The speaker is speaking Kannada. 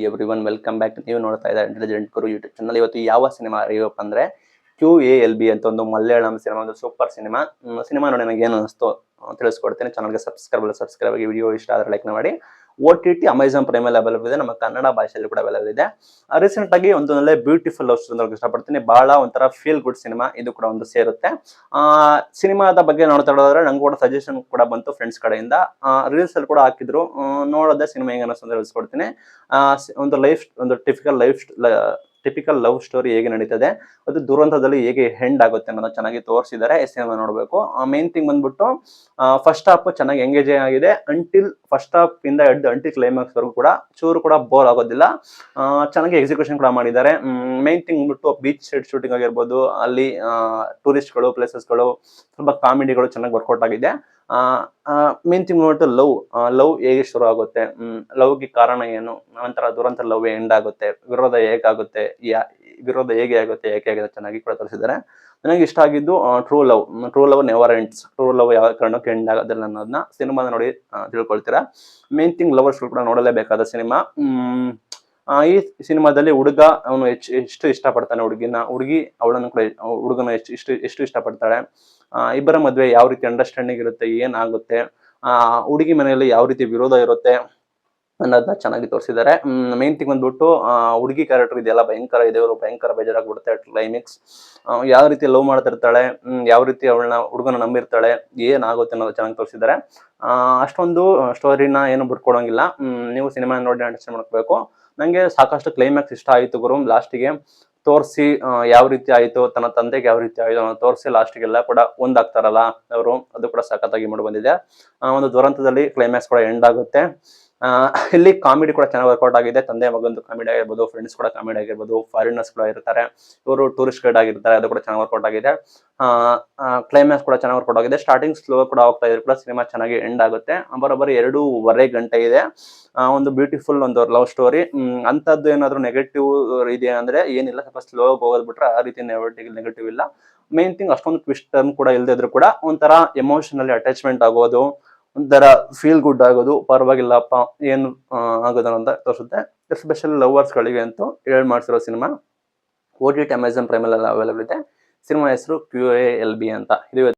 Everyone welcome back. ನೀವು ನೋಡ್ತಾ ಇದ್ದಾರೆ ಇಂಟೆಲಿಜೆಂಟ್ ಗುರು ಯೂಟ್ಯೂಬ್ ಚಾನಲ್. ಇವತ್ತು ಯಾವ ಸಿನಿಮಾ ರಿವ್ಯೂ ಅಂದ್ರೆ QALB ಅಂತ ಒಂದು ಮಲಯಾಳಂ ಸಿನಿಮಾ, ಒಂದು ಸೂಪರ್ ಸಿನಿಮಾ. ಸಿನಿಮಾ ನೋಡಿ ನನಗೆ ಏನು ಅನಿಸ್ತು ತಿಳಿಸ್ಕೊಡ್ತೀನಿ. ಚಾನಲ್ಗೆ ಸಬ್ಸ್ಕ್ರೈಬ್ ಆಗಿ, ವಿಡಿಯೋ ಇಷ್ಟ ಆದರೆ ಲೈಕ್ ಮಾಡಿ. OTT ಅಮೆಜಾನ್ ಪ್ರೈಮ್ ಅಲ್ಲಿ ಅವೈಲೇಬಲ್ ಇದೆ, ನಮ್ಮ ಕನ್ನಡ ಭಾಷೆಯಲ್ಲಿ ಕೂಡ ಅವೈಲೇಬಲ್ ಇದೆ. ರೀಸೆಂಟ್ ಆಗಿ ಒಂದು ಒಳ್ಳೆ ಬ್ಯೂಟಿಫುಲ್ ಲವ್ ಸ್ಟೋರಿ ಇಷ್ಟಪಡ್ತೀನಿ. ಬಹಳ ಒಂಥರ ಫೀಲ್ ಗುಡ್ ಸಿನಿಮಾ, ಇದು ಕೂಡ ಒಂದು ಸೇರುತ್ತೆ. ಸಿನಿಮಾದ ಬಗ್ಗೆ ನೋಡ್ತಾ ಇರೋದ್ರೆ ನಂಗೆ ಕೂಡ ಸಜೆಷನ್ ಕೂಡ ಬಂತು ಫ್ರೆಂಡ್ಸ್ ಕಡೆಯಿಂದ. ರೀಲ್ಸ್ ಅಲ್ಲಿ ಕೂಡ ಹಾಕಿದ್ರು, ನೋಡೋದೇ ಸಿನಿಮಾ ಹೆಂಗ ಅನಿಸ್ತು ಅಂತ ತಿಳಿಸ್ಕೊಡ್ತೀನಿ. ಒಂದು ಟಿಪಿಕಲ್ ಲವ್ ಸ್ಟೋರಿ ಹೇಗೆ ನಡೀತದೆ, ಅದು ದುರಂತದಲ್ಲಿ ಹೇಗೆ ಹೆಂಡ್ ಆಗುತ್ತೆ ಅನ್ನೋದು ಚೆನ್ನಾಗಿ ತೋರಿಸಿದ್ದಾರೆ. ಈ ಸಿನಿಮಾ ನೋಡಬೇಕು. ಮೇನ್ ಥಿಂಗ್ ಬಂದ್ಬಿಟ್ಟು ಫಸ್ಟ್ ಹಾಫ್ ಚೆನ್ನಾಗಿ ಎಂಗೇಜ್ ಆಗಿದೆ. ಫಸ್ಟ್ ಹಾಫ್ ಇಂದ ಅಂಟಿಲ್ ಕ್ಲೈಮ್ಯಾಕ್ಸ್ ವರೆಗೂ ಕೂಡ ಚೂರು ಕೂಡ ಬೋರ್ ಆಗೋದಿಲ್ಲ. ಚೆನ್ನಾಗಿ ಎಕ್ಸಿಕ್ಯೂಷನ್ ಕೂಡ ಮಾಡಿದ್ದಾರೆ. ಮೇನ್ ಥಿಂಗ್ ಬಂದ್ಬಿಟ್ಟು ಬೀಚ್ ಸೈಡ್ ಶೂಟಿಂಗ್ ಆಗಿರ್ಬೋದು, ಅಲ್ಲಿ ಟೂರಿಸ್ಟ್ಗಳು, ಪ್ಲೇಸಸ್ಗಳು, ಸ್ವಲ್ಪ ಕಾಮಿಡಿಗಳು ಚೆನ್ನಾಗಿ ವರ್ಕೌಟ್ ಆಗಿದೆ. ಮೇನ್ ಥಿಂಗ್ ಬಂದ್ಬಿಟ್ಟು ಲವ್ ಹೇಗೆ ಶುರು ಆಗುತ್ತೆ, ಲವ್ಗೆ ಕಾರಣ ಏನು, ನಂತರ ದುರಂತ ಲವ್ ಎಂಡ್ ಆಗುತ್ತೆ, ವಿರೋಧ ಹೇಗೆ ಆಗುತ್ತೆ, ಯಾಕೆ ಆಗುತ್ತೆ ಚೆನ್ನಾಗಿ ಕೂಡ ತೋರಿಸಿದ್ದಾರೆ. ನನಗೆ ಇಷ್ಟ ಆಗಿದ್ದು true love never ends. True love ಯಾವ ಕಾರಣಕ್ಕೂ ಎಂಡ್ ಆಗೋದಿಲ್ಲ ಅನ್ನೋದನ್ನ ಸಿನಿಮಾದ ನೋಡಿ ತಿಳ್ಕೊಳ್ತೀರಾ. ಮೇನ್ ಥಿಂಗ್ ಲವರ್ಸ್ ಕೂಡ ನೋಡಲೇಬೇಕಾದ ಸಿನಿಮಾ. ಈ ಸಿನಿಮಾದಲ್ಲಿ ಹುಡುಗ ಅವನು ಎಷ್ಟು ಇಷ್ಟಪಡ್ತಾನೆ ಹುಡುಗಿ ಅವಳನ್ನು ಕೂಡ ಹುಡುಗನ ಎಷ್ಟು ಇಷ್ಟಪಡ್ತಾಳೆ, ಇಬ್ಬರ ಮದುವೆ ಯಾವ ರೀತಿ ಅಂಡರ್ಸ್ಟ್ಯಾಂಡಿಂಗ್ ಇರುತ್ತೆ, ಏನಾಗುತ್ತೆ, ಹುಡುಗಿ ಮನೆಯಲ್ಲಿ ಯಾವ ರೀತಿ ವಿರೋಧ ಇರುತ್ತೆ ಅನ್ನೋದನ್ನ ಚೆನ್ನಾಗಿ ತೋರಿಸಿದ್ದಾರೆ. ಮೇನ್ ಥಿಂಗ್ ಬಂದ್ಬಿಟ್ಟು ಹುಡುಗಿ ಕ್ಯಾರೆಕ್ಟರ್ ಇದೆಯಲ್ಲ ಭಯಂಕರ ಇದೆ, ಭಯಂಕರ ಬೇಜಾರಾಗ್ಬಿಡುತ್ತೆ. ಕ್ಲೈಮ್ಯಾಕ್ಸ್ ಯಾವ ರೀತಿ ಲವ್ ಮಾಡ್ತಿರ್ತಾಳೆ, ಯಾವ ರೀತಿ ಹುಡುಗನ ನಂಬಿರ್ತಾಳೆ, ಏನಾಗುತ್ತೆ ಅನ್ನೋದು ಚೆನ್ನಾಗಿ ತೋರಿಸಿದ್ದಾರೆ. ಅಷ್ಟೊಂದು ಸ್ಟೋರಿನ ಏನು ಬಿಟ್ಕೊಡೋಂಗಿಲ್ಲ. ನೀವು ಸಿನಿಮಾ ನೋಡಿ ಅಂಡರ್ಸ್ಟ್ಯಾಂಡ್ ಮಾಡ್ಕೋಬೇಕು. ನಂಗೆ ಸಾಕಷ್ಟು ಕ್ಲೈಮ್ಯಾಕ್ಸ್ ಇಷ್ಟ ಆಯಿತು ಗುರು. ಲಾಸ್ಟಿಗೆ ತೋರಿಸಿ ಯಾವ ರೀತಿ ಆಯಿತು, ತನ್ನ ತಂದೆಗೆ ಯಾವ ರೀತಿ ಆಯಿತು ಅನ್ನೋ ತೋರಿಸಿ ಲಾಸ್ಟಿಗೆಲ್ಲ ಕೂಡ ಒಂದಾಗ್ತಾರಲ್ಲ ಅವರು, ಅದು ಕೂಡ ಸಖತ್ತಾಗಿ ಮಾಡಿ ಬಂದಿದೆ. ಒಂದು ದುರಂತದಲ್ಲಿ ಕ್ಲೈಮ್ಯಾಕ್ಸ್ ಕೂಡ ಎಂಡ್ ಆಗುತ್ತೆ. ಇಲ್ಲಿ ಕಾಮಿಡಿ ಕೂಡ ಚೆನ್ನಾಗಿ ವರ್ಕೌಟ್ ಆಗಿದೆ. ತಂದೆ ಮಗಂದು ಕಾಮಿಡಿ ಆಗಿರ್ಬೋದು, ಫ್ರೆಂಡ್ಸ್ ಕೂಡ ಕಾಮಿಡಿ ಆಗಿರ್ಬೋದು, ಫಾರಿನರ್ಸ್ ಕೂಡ ಇರ್ತಾರೆ, ಇವರು ಟೂರಿಸ್ಟ್ ಗೈಡ್ ಆಗಿರ್ತಾರೆ, ಅದು ಕೂಡ ಚೆನ್ನಾಗಿ ವರ್ಕೌಟ್ ಆಗಿದೆ. ಕ್ಲೈಮ್ಯಾಕ್ಸ್ ಕೂಡ ಚೆನ್ನಾಗಿ ವರ್ಕೌಟ್ ಆಗಿದೆ. ಸ್ಟಾರ್ಟಿಂಗ್ ಸ್ಲೋ ಕೂಡ ಹೋಗ್ತಾ ಇದ್ರು ಕೂಡ ಸಿನಿಮಾ ಚೆನ್ನಾಗಿ ಎಂಡ್ ಆಗುತ್ತೆ. ಬರೋಬ್ಬರಿ 2.5 ಗಂಟೆ ಇದೆ. ಒಂದು ಬ್ಯೂಟಿಫುಲ್ ಒಂದು ಲವ್ ಸ್ಟೋರಿ. ಅಂತದ್ದು ಏನಾದ್ರು ನೆಗೆಟಿವ್ ಇದೆ ಅಂದ್ರೆ ಏನಿಲ್ಲ, ಸ್ವಲ್ಪ ಸ್ಲೋ ಹೋಗೋದ್ ಬಿಟ್ರೆ ಆ ರೀತಿ ನೆಗೆಟಿವ್ ಇಲ್ಲ. ಮೇನ್ ಥಿಂಗ್ ಅಷ್ಟೊಂದು ಟ್ವಿಸ್ಟ್ ಟರ್ನ್ ಕೂಡ ಇಲ್ದಿದ್ರು ಕೂಡ ಒಂಥರ ಎಮೋಷನಲಿ ಅಟ್ಯಾಚ್ಮೆಂಟ್ ಆಗೋದು, ಒಂಥರ ಫೀಲ್ ಗುಡ್ ಆಗೋದು, ಪರವಾಗಿಲ್ಲಪ್ಪ ಏನು ಆಗೋದು ಅಂತ ತೋರಿಸುತ್ತೆ. ಎಸ್ಪೆಷಲಿ ಲವರ್ಸ್ಗಳಿಗೆ ಅಂತೂ ಮಾಡ್ಸಿರೋ ಸಿನಿಮಾ. OTT ಅಮೆಜಾನ್ ಪ್ರೈಮ್ ಅಲ್ಲಿ ಅವೈಲೇಬಲ್ ಇದೆ. ಸಿನಿಮಾ ಹೆಸರು QALB ಅಂತ. ಇದು